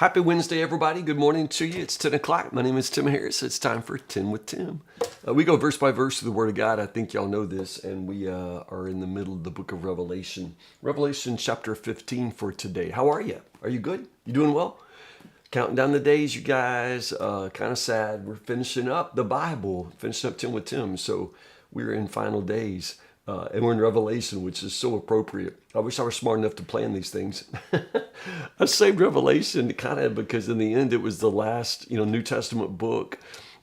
Happy Wednesday, everybody. Good morning to you. It's 10 o'clock. My name is Tim Harris. It's time for 10 with Tim. We go verse by verse through the Word of God. I think y'all know this, and we are in the middle of the book of Revelation. Revelation chapter 15 for today. How are you? Are you good? You doing well? Counting down the days, you guys. Kind of sad. We're finishing up the Bible, finishing up 10 with Tim. So we're in final days. And we're in Revelation, which is so appropriate. I wish I were smart enough to plan these things. I saved Revelation kind of because in the end it was the last, New Testament book.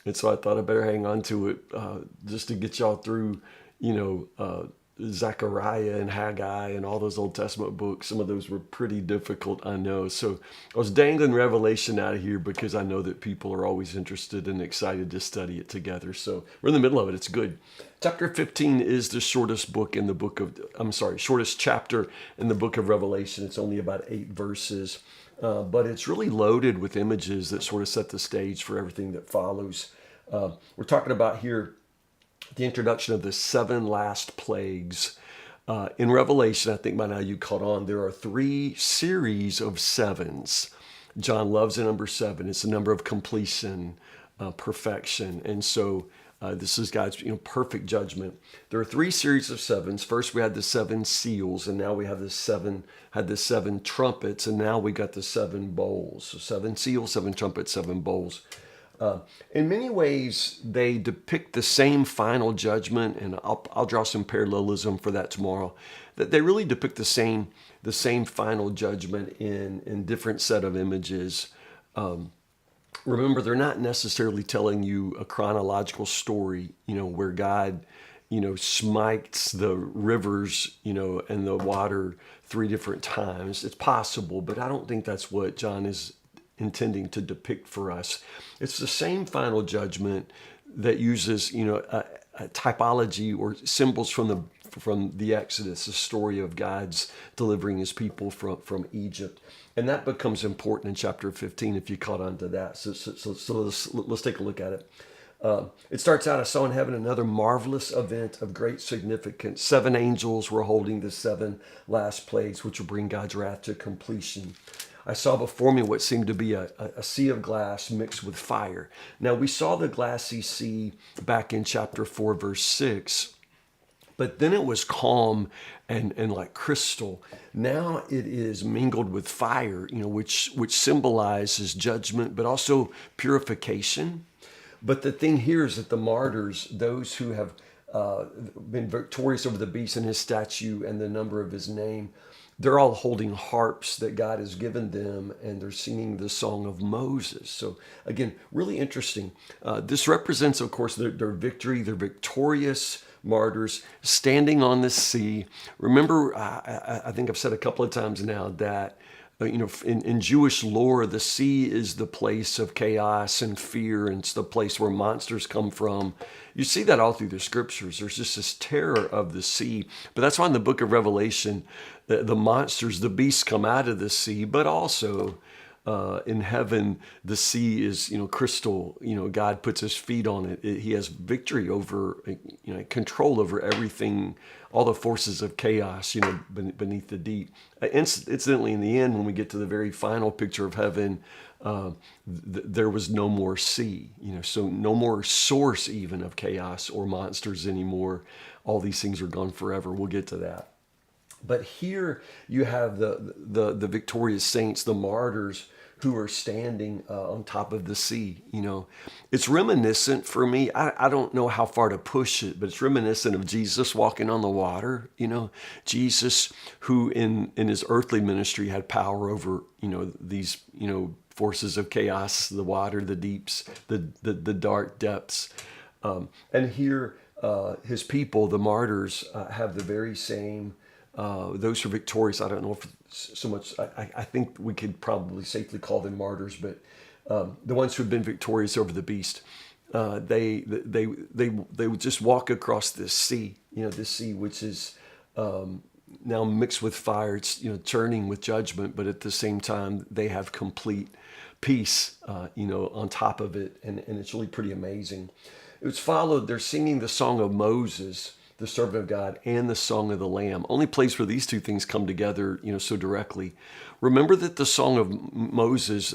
And so I thought I better hang on to it just to get y'all through, Zechariah and Haggai and all those Old Testament books. Some of those were pretty difficult, I know. So I was dangling Revelation out of here because I know that people are always interested and excited to study it together. So we're in the middle of it. It's good. Chapter 15 is the shortest book in the shortest chapter in the book of Revelation. It's only about 8 verses, but it's really loaded with images that sort of set the stage for everything that follows. We're talking about here the introduction of the 7 last plagues. In Revelation, I think by now you caught on, there are 3 series of 7s. John loves the number 7. It's the number of completion, perfection. And so this is God's perfect judgment. There are 3 series of 7s. First we had the 7 seals, and now we have the 7 trumpets, and now we got the 7 bowls. So 7 seals, 7 trumpets, 7 bowls. In many ways, they depict the same final judgment, and I'll draw some parallelism for that tomorrow. That they really depict the same final judgment in different set of images. Remember, they're not necessarily telling you a chronological story, where God, smites the rivers, and the water 3 different times. It's possible, but I don't think that's what John is intending to depict for us. It's the same final judgment that uses, a typology or symbols from the Exodus, the story of God's delivering his people from Egypt. And that becomes important in chapter 15 if you caught on to that. So let's take a look at it. It starts out, I saw in heaven another marvelous event of great significance. 7 angels were holding the 7 last plagues, which will bring God's wrath to completion. I saw before me what seemed to be a sea of glass mixed with fire. Now, we saw the glassy sea back in chapter 4, verse 6, but then it was calm and like crystal. Now it is mingled with fire, which symbolizes judgment, but also purification. But the thing here is that the martyrs, those who have been victorious over the beast and his statue and the number of his name, they're all holding harps that God has given them, and they're singing the song of Moses. So again, really interesting. This represents, of course, their victory. They're victorious martyrs standing on the sea. Remember, I think I've said a couple of times now that in Jewish lore, the sea is the place of chaos and fear, and it's the place where monsters come from. You see that all through the scriptures. There's just this terror of the sea. But that's why in the book of Revelation, the monsters, the beasts come out of the sea, but also in heaven, the sea is, crystal. God puts his feet on it. He has victory over, control over everything, all the forces of chaos, beneath the deep. Incidentally, in the end, when we get to the very final picture of heaven, there was no more sea, so no more source even of chaos or monsters anymore. All these things are gone forever. We'll get to that. But here you have the victorious saints, the martyrs, who are standing on top of the sea. It's reminiscent for me. I don't know how far to push it, but it's reminiscent of Jesus walking on the water. Jesus, who in his earthly ministry had power over these forces of chaos, the water, the deeps, the dark depths, and here his people, the martyrs, have the very same. Those who are victorious, I don't know if so much, I think we could probably safely call them martyrs, but the ones who have been victorious over the beast, they would just walk across this sea, this sea which is now mixed with fire. It's churning with judgment, but at the same time they have complete peace, on top of it, and it's really pretty amazing. It's followed. They're singing the song of Moses. the servant of God, and the song of the Lamb. Only place where these two things come together, so directly. Remember that the song of Moses,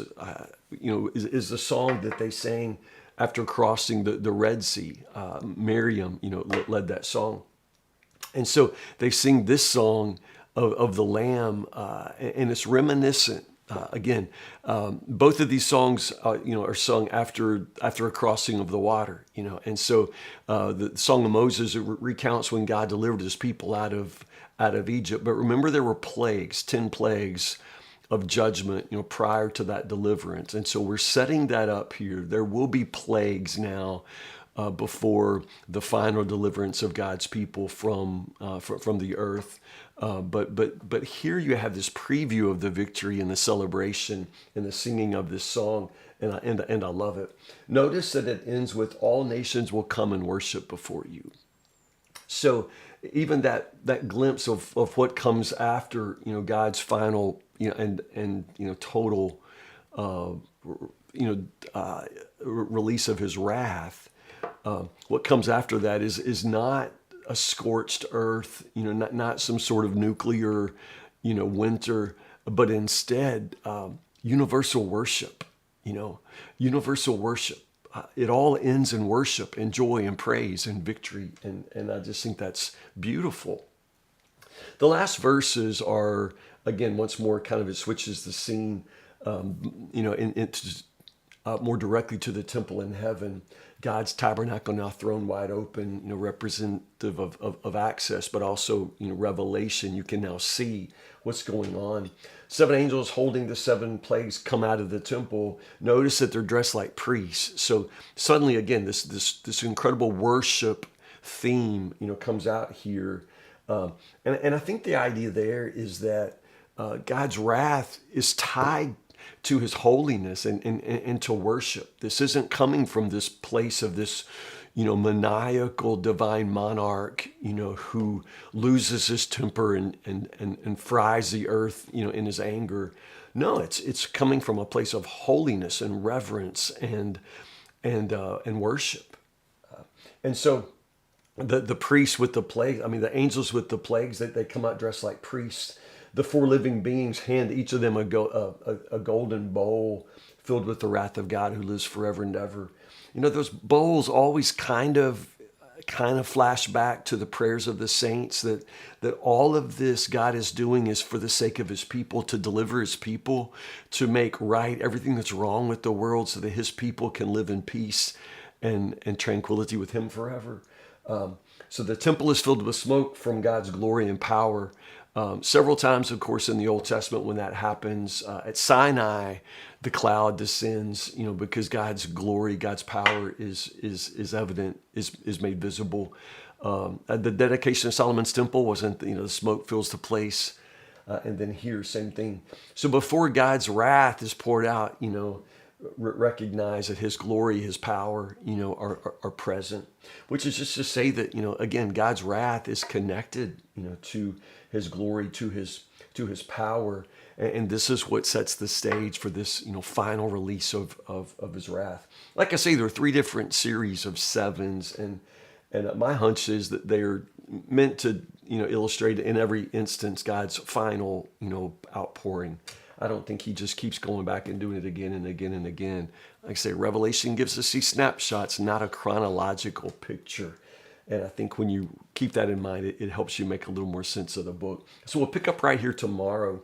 is the song that they sang after crossing the Red Sea. Miriam, led that song. And so they sing this song of the Lamb, and it's reminiscent. Again, both of these songs, are sung after a crossing of the water. And so the Song of Moses, it recounts when God delivered His people out of Egypt. But remember, there were plagues, 10 plagues of judgment, prior to that deliverance. And so we're setting that up here. There will be plagues now before the final deliverance of God's people from the earth. But here you have this preview of the victory and the celebration and the singing of this song, and I love it. Notice that it ends with, all nations will come and worship before you. So even that glimpse of what comes after, God's final, and total, release of His wrath. What comes after that is not a scorched earth, not some sort of nuclear, winter, but instead universal worship. Universal worship. It all ends in worship and joy and praise and victory, and I just think that's beautiful. The last verses are, again, once more, kind of, it switches the scene, into more directly to the temple in heaven. God's tabernacle now thrown wide open, representative of access, but also, revelation. You can now see what's going on. 7 angels holding the 7 plagues come out of the temple. Notice that they're dressed like priests. So suddenly, again, this incredible worship theme, comes out here. And I think the idea there is that God's wrath is tied to His holiness and to worship. This isn't coming from this place of this, maniacal divine monarch, who loses his temper and fries the earth, in his anger. No, it's coming from a place of holiness and reverence and worship. And so the priests with the plague, the angels with the plagues, they come out dressed like priests. The 4 living beings hand each of them a golden bowl filled with the wrath of God who lives forever and ever. Those bowls always kind of flash back to the prayers of the saints, that all of this God is doing is for the sake of His people, to deliver His people, to make right everything that's wrong with the world, so that His people can live in peace and tranquility with Him forever. So the temple is filled with smoke from God's glory and power. Several times, of course, in the Old Testament, when that happens, at Sinai, the cloud descends, because God's glory, God's power is evident, is made visible. At the dedication of Solomon's temple wasn't, the smoke fills the place. And then here, same thing. So before God's wrath is poured out, recognize that His glory, His power, are present, which is just to say that, again, God's wrath is connected, to His glory, to His power. And this is what sets the stage for this, final release of His wrath. Like I say, there are 3 different series of 7s, and my hunch is that they're meant to, illustrate in every instance God's final, outpouring. I don't think He just keeps going back and doing it again and again and again. Like I say, Revelation gives us these snapshots, not a chronological picture. And I think when you keep that in mind, it helps you make a little more sense of the book. So we'll pick up right here tomorrow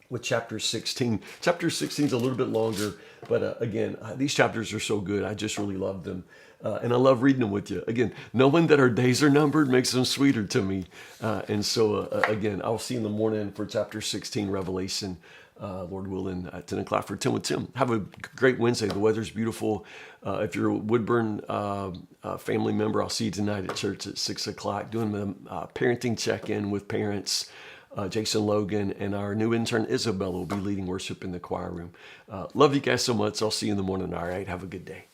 with chapter 16. Chapter 16 is a little bit longer, but again, these chapters are so good. I just really love them. And I love reading them with you. Again, knowing that our days are numbered makes them sweeter to me. And so, again, I'll see you in the morning for chapter 16, Revelation. Lord willing, at 10 o'clock for 10 with Tim. Have a great Wednesday. The weather's beautiful. If you're a Woodburn family member, I'll see you tonight at church at 6 o'clock doing the parenting check-in with parents. Jason Logan and our new intern Isabella will be leading worship in the choir room. Love you guys so much. I'll see you in the morning. All right. Have a good day.